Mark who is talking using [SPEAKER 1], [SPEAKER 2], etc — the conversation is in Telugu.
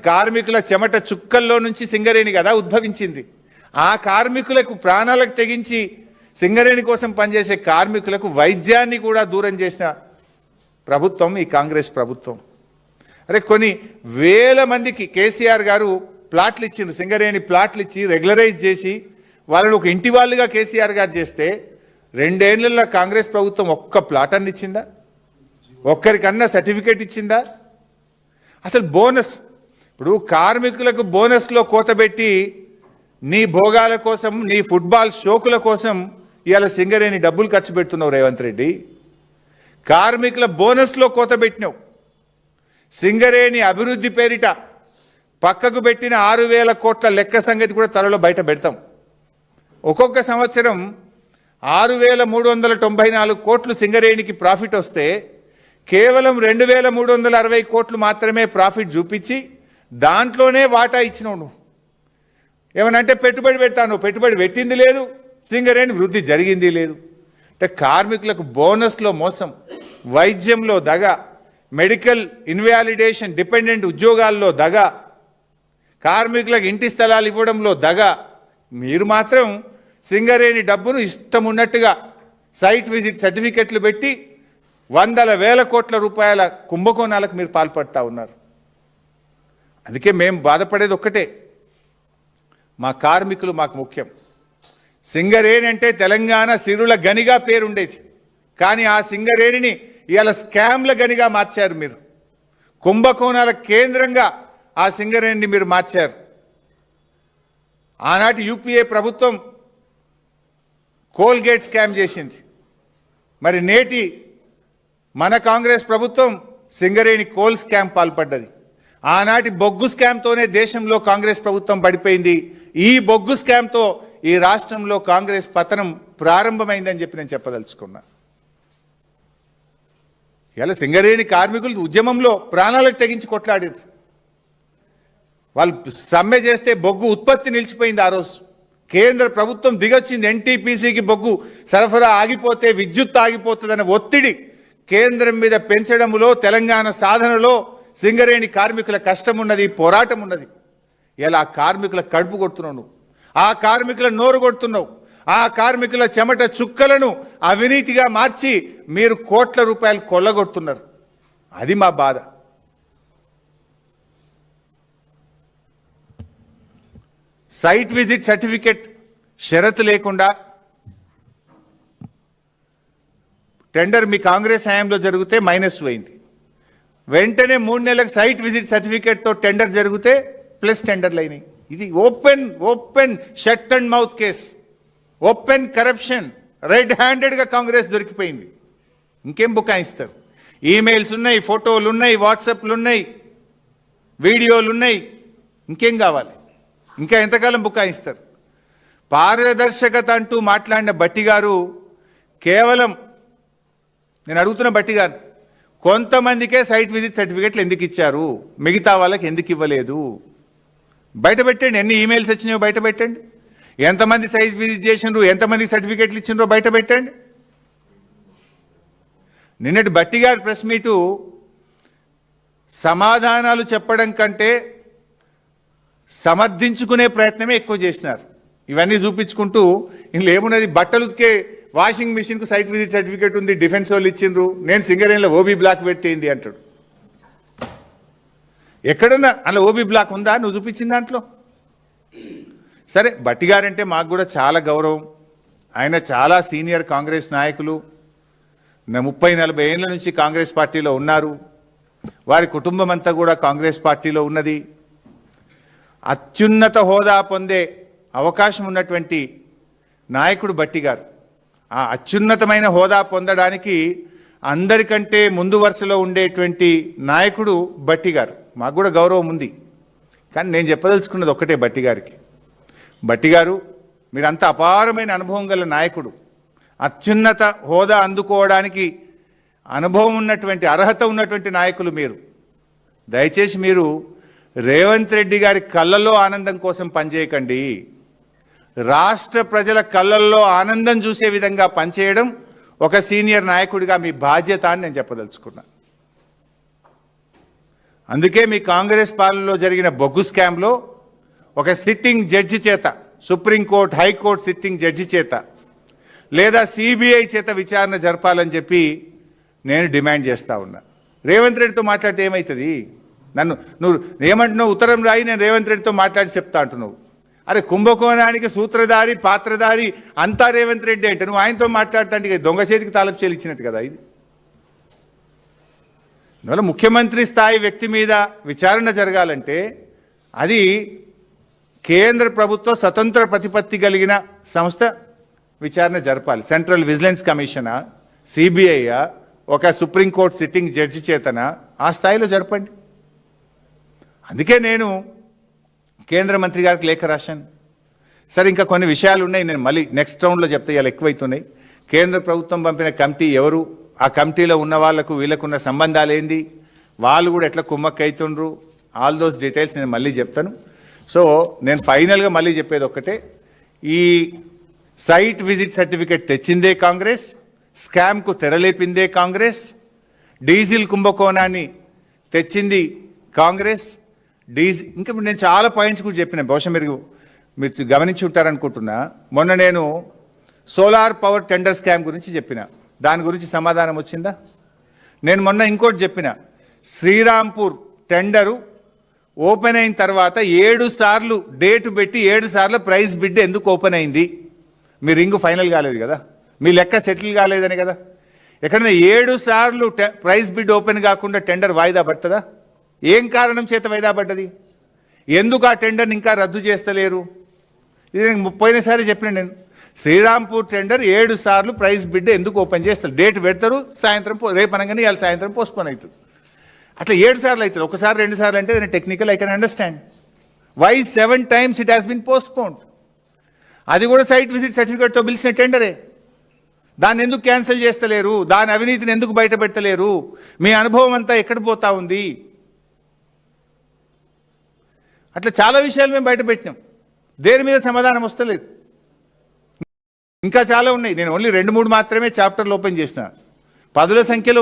[SPEAKER 1] కార్మికుల చెమట చుక్కల్లో నుంచి సింగరేణి కదా ఉద్భవించింది. ఆ కార్మికులకు ప్రాణాలకు తెగించి సింగరేణి కోసం పనిచేసే కార్మికులకు వైద్యాన్ని కూడా దూరం చేసిన ప్రభుత్వం ఈ కాంగ్రెస్ ప్రభుత్వం. అరే కొన్ని వేల మందికి కేసీఆర్ గారు ప్లాట్లు ఇచ్చిండ్రు, సింగరేణి ప్లాట్లు ఇచ్చి రెగ్యులరైజ్ చేసి వాళ్ళని ఒక ఇంటి వాళ్ళుగా కేసీఆర్ గారు చేస్తే 2 ఏళ్లలో కాంగ్రెస్ ప్రభుత్వం ఒక్క ప్లాట్ అన్ని ఇచ్చిందా? ఒక్కరికన్నా సర్టిఫికేట్ ఇచ్చిందా? అసలు బోనస్, ఇప్పుడు కార్మికులకు బోనస్లో కోతబెట్టి నీ భోగాల కోసం, నీ ఫుట్బాల్ షోకుల కోసం ఇవాళ సింగరేణి డబ్బులు ఖర్చు పెడుతున్నావు రేవంత్ రెడ్డి. కార్మికుల బోనస్లో కోతబెట్టినావు. సింగరేణి అభివృద్ధి పేరిట పక్కకు పెట్టిన 6,000 కోట్ల లెక్క సంగతి కూడా త్వరలో బయట పెడతాం. ఒక్కొక్క సంవత్సరం 6,394 కోట్లు సింగరేణికి ప్రాఫిట్ వస్తే కేవలం 2,360 కోట్లు మాత్రమే ప్రాఫిట్ చూపించి దాంట్లోనే వాటా ఇచ్చినావు. నువ్వు ఏమనంటే పెట్టుబడి పెడతాను, పెట్టుబడి పెట్టింది లేదు, సింగరేణి వృద్ధి జరిగింది లేదు. అంటే కార్మికులకు బోనస్లో మోసం, వైద్యంలో దగ, మెడికల్ ఇన్వాలిడేషన్ డిపెండెంట్ ఉద్యోగాల్లో దగ, కార్మికులకు ఇంటి స్థలాలు ఇవ్వడంలో దగ. మీరు మాత్రం సింగరేణి డబ్బును ఇష్టం ఉన్నట్టుగా సైట్ విజిట్ సర్టిఫికెట్లు పెట్టి వందల వేల కోట్ల రూపాయల కుంభకోణాలకు మీరు పాల్పడతా ఉన్నారు. అందుకే మేము బాధపడేది ఒక్కటే, మా కార్మికులు మాకు ముఖ్యం. సింగరేణి అంటే తెలంగాణ సిరుల గనిగా పేరుండేది, కానీ ఆ సింగరేణిని ఇవాళ స్కామ్ల గనిగా మార్చారు మీరు. కుంభకోణాల కేంద్రంగా ఆ సింగరేణిని మీరు మార్చారు. ఆనాటి యూపీఏ ప్రభుత్వం కోల్గేట్ స్కామ్ చేసింది, మరి నేటి మన కాంగ్రెస్ ప్రభుత్వం సింగరేణి కోల్ స్కామ్ పాల్పడ్డది. ఆనాటి బొగ్గు స్కామ్తోనే దేశంలో కాంగ్రెస్ ప్రభుత్వం పడిపోయింది. ఈ బొగ్గు స్కామ్తో ఈ రాష్ట్రంలో కాంగ్రెస్ పతనం ప్రారంభమైందని చెప్పి నేను చెప్పదలుచుకున్నా. ఇలా సింగరేణి కార్మికులు ఉద్యమంలో ప్రాణాలకు తెగించి కొట్లాడారు. వాళ్ళు సమ్మె చేస్తే బొగ్గు ఉత్పత్తి నిలిచిపోయింది. ఆ రోజు కేంద్ర ప్రభుత్వం దిగొచ్చింది. ఎన్టీపీసీకి బొగ్గు సరఫరా ఆగిపోతే విద్యుత్ ఆగిపోతుందనే ఒత్తిడి కేంద్రం మీద పెంచడంలో, తెలంగాణ సాధనలో సింగరేణి కార్మికుల కష్టం ఉన్నది, పోరాటం ఉన్నది. ఇలా ఆ కార్మికుల కడుపు కొడుతున్నావు నువ్వు, ఆ కార్మికుల నోరు కొడుతున్నావు, ఆ కార్మికుల చెమట చుక్కలను అవినీతిగా మార్చి మీరు కోట్ల రూపాయలు కొల్లగొడుతున్నారు. అది మా బాధ. సైట్ విజిట్ సర్టిఫికెట్ షరతు లేకుండా టెండర్ మీ కాంగ్రెస్ హయాంలో జరిగితే మైనస్ పోయింది. వెంటనే 3 నెలలకు సైట్ విజిట్ సర్టిఫికేట్తో టెండర్ జరిగితే ప్లస్ టెండర్లు అయినాయి. ఇది open shut and mouth case, open corruption. Red హ్యాండెడ్గా కాంగ్రెస్ దొరికిపోయింది. ఇంకేం బుకాయిస్తారు? ఈమెయిల్స్ ఉన్నాయి, ఫోటోలు ఉన్నాయి, వాట్సాప్లు ఉన్నాయి, వీడియోలు ఉన్నాయి. ఇంకేం కావాలి? ఇంకా ఎంతకాలం బుకాయిస్తారు? పారదర్శకత అంటూ మాట్లాడిన భట్టి గారు కేవలం, నేను అడుగుతున్న భట్టి గారు, కొంతమందికే సైట్ విజిట్ సర్టిఫికెట్లు ఎందుకు ఇచ్చారు, మిగతా వాళ్ళకి ఎందుకు ఇవ్వలేదు? బయట పెట్టండి. ఎన్ని ఈమెయిల్స్ వచ్చినాయో బయట పెట్టండి. ఎంతమంది సైట్ విజిట్ చేసినారు, ఎంతమంది సర్టిఫికెట్లు ఇచ్చినారో బయట పెట్టండి. నిన్నటి భట్టి గారి ప్రెస్ మీటు సమాధానాలు చెప్పడం కంటే సమర్థించుకునే ప్రయత్నమే ఎక్కువ చేసినారు. ఇవన్నీ చూపించుకుంటూ ఇందులో ఏమున్నది, బట్టలు ఉతికే వాషింగ్ మిషన్కు సైట్ విజిట్ సర్టిఫికేట్ ఉంది, డిఫెన్స్ వాళ్ళు ఇచ్చిండ్రు, నేను సింగరేణిలో ఓబీ బ్లాక్ పెట్టేయింది అంటాడు. ఎక్కడన్నా అలా ఓబీ బ్లాక్ ఉందా నువ్వు చూపించిన దాంట్లో? సరే, భట్టి గారంటే మాకు కూడా చాలా గౌరవం. ఆయన చాలా సీనియర్ కాంగ్రెస్ నాయకులు, 30-40 ఏళ్ళ నుంచి కాంగ్రెస్ పార్టీలో ఉన్నారు. వారి కుటుంబం అంతా కూడా కాంగ్రెస్ పార్టీలో ఉన్నది. అత్యున్నత హోదా పొందే అవకాశం ఉన్నటువంటి నాయకుడు భట్టి గారు. ఆ అత్యున్నతమైన హోదా పొందడానికి అందరికంటే ముందు వరుసలో ఉండేటువంటి నాయకుడు భట్టి గారు. మాకు కూడా గౌరవం ఉంది. కానీ నేను చెప్పదలుచుకున్నది ఒక్కటే భట్టి గారికి, భట్టి గారు మీరంతా అపారమైన అనుభవం గల నాయకుడు, అత్యున్నత హోదా అందుకోవడానికి అనుభవం ఉన్నటువంటి, అర్హత ఉన్నటువంటి నాయకులు మీరు. దయచేసి మీరు రేవంత్ రెడ్డి గారి కళ్ళల్లో ఆనందం కోసం పనిచేయకండి. రాష్ట్ర ప్రజల కళ్ళల్లో ఆనందం చూసే విధంగా పనిచేయడం ఒక సీనియర్ నాయకుడిగా మీ బాధ్యత అని నేను చెప్పదలుచుకున్నా. అందుకే మీ కాంగ్రెస్ పాలనలో జరిగిన బొగ్గు స్కామ్లో ఒక సిట్టింగ్ జడ్జి చేత, సుప్రీంకోర్టు హైకోర్టు సిట్టింగ్ జడ్జి చేత లేదా సిబిఐ చేత విచారణ జరపాలని చెప్పి నేను డిమాండ్ చేస్తా ఉన్నా. రేవంత్ రెడ్డితో మాట్లాడితే ఏమవుతుంది? నువ్వు ఏమంటున్నావు? ఉత్తరం రాయి, నేను రేవంత్ రెడ్డితో మాట్లాడి చెప్తా అంటున్నావు. అరే కుంభకోణానికి సూత్రధారి పాత్రధారి అంతా రేవంత్ రెడ్డి అంటే నువ్వు ఆయనతో మాట్లాడతాంటే దొంగ చేతికి తాళపు చేలు ఇచ్చినట్టు కదా ఇది. అందువల్ల ముఖ్యమంత్రి స్థాయి వ్యక్తి మీద విచారణ జరగాలంటే అది కేంద్ర ప్రభుత్వ స్వతంత్ర ప్రతిపత్తి కలిగిన సంస్థ విచారణ జరపాలి. సెంట్రల్ విజిలెన్స్ కమిషనా, సిబిఐయా, ఒక సుప్రీంకోర్టు సిట్టింగ్ జడ్జి చేతనా, ఆ స్థాయిలో జరపండి. అందుకే నేను కేంద్ర మంత్రి గారికి లేఖ రాశాను. సరే, ఇంకా కొన్ని విషయాలు ఉన్నాయి, నేను మళ్ళీ నెక్స్ట్ రౌండ్లో చెప్తే ఇలా ఎక్కువైతున్నాయి. కేంద్ర ప్రభుత్వం పంపిన కమిటీ ఎవరు, ఆ కమిటీలో ఉన్న వాళ్లకు వీళ్ళకున్న సంబంధాలు ఏంది, వాళ్ళు కూడా ఎట్లా కుమ్మక్కైతుండ్రు, ఆల్ దోస్ డీటెయిల్స్ నేను మళ్ళీ చెప్తాను. సో నేను ఫైనల్గా మళ్ళీ చెప్పేది ఒక్కటే, ఈ సైట్ విజిట్ సర్టిఫికెట్ తెచ్చిందే కాంగ్రెస్, స్కామ్కు తెరలేపిందే కాంగ్రెస్, డీజిల్ కుంభకోణాన్ని తెచ్చింది కాంగ్రెస్, ఇంకా నేను చాలా పాయింట్స్ కూడా చెప్పిన, బహుశా మీరు గమనించి ఉంటారనుకుంటున్నా. మొన్న నేను సోలార్ పవర్ టెండర్ స్కామ్ గురించి చెప్పిన, దాని గురించి సమాధానం వచ్చిందా? నేను మొన్న ఇంకోటి చెప్పిన, శ్రీరాంపూర్ టెండరు ఓపెన్ అయిన తర్వాత 7 సార్లు డేటు పెట్టి 7 సార్లు ప్రైస్ బిడ్ ఎందుకు ఓపెన్ అయింది? మీ రింగు ఫైనల్ కాలేదు కదా, మీ లెక్క సెటిల్ కాలేదని కదా. ఎక్కడైనా 7 సార్లు ప్రైస్ బిడ్ ఓపెన్ కాకుండా టెండర్ వాయిదా పడుతుందా? ఏం కారణం చేత వాయిదా పడ్డది? ఎందుకు ఆ టెండర్ని ఇంకా రద్దు చేస్తలేరు? ఇది నేను పోయినసారి చెప్పిన, నేను శ్రీరాంపూర్ టెండర్ 7 సార్లు ప్రైస్ బిడ్ ఎందుకు ఓపెన్ చేస్తారు? డేట్ పెడతారు, సాయంత్రం రేపు అనగానే ఇవాళ సాయంత్రం పోస్ట్పోన్ అవుతుంది. అట్లా 7 సార్లు అవుతుంది. ఒకసారి 2 సార్లు అంటే technical I can understand. Why 7 times it has been postponed? అది కూడా సైట్ విజిట్ సర్టిఫికేట్తో పిలిచిన టెండరే. దాన్ని ఎందుకు క్యాన్సిల్ చేస్తలేరు? దాని అవినీతిని ఎందుకు బయట పెట్టలేరు? మీ అనుభవం అంతా ఎక్కడ పోతా ఉంది? అట్లా చాలా విషయాలు మేము బయట పెట్టినాం, దేని మీద సమాధానం వస్తలేదు. ఇంకా చాలా ఉన్నాయి, నేను ఓన్లీ 2-3 మాత్రమే చాప్టర్లు ఓపెన్ చేసిన, 10ల సంఖ్యలో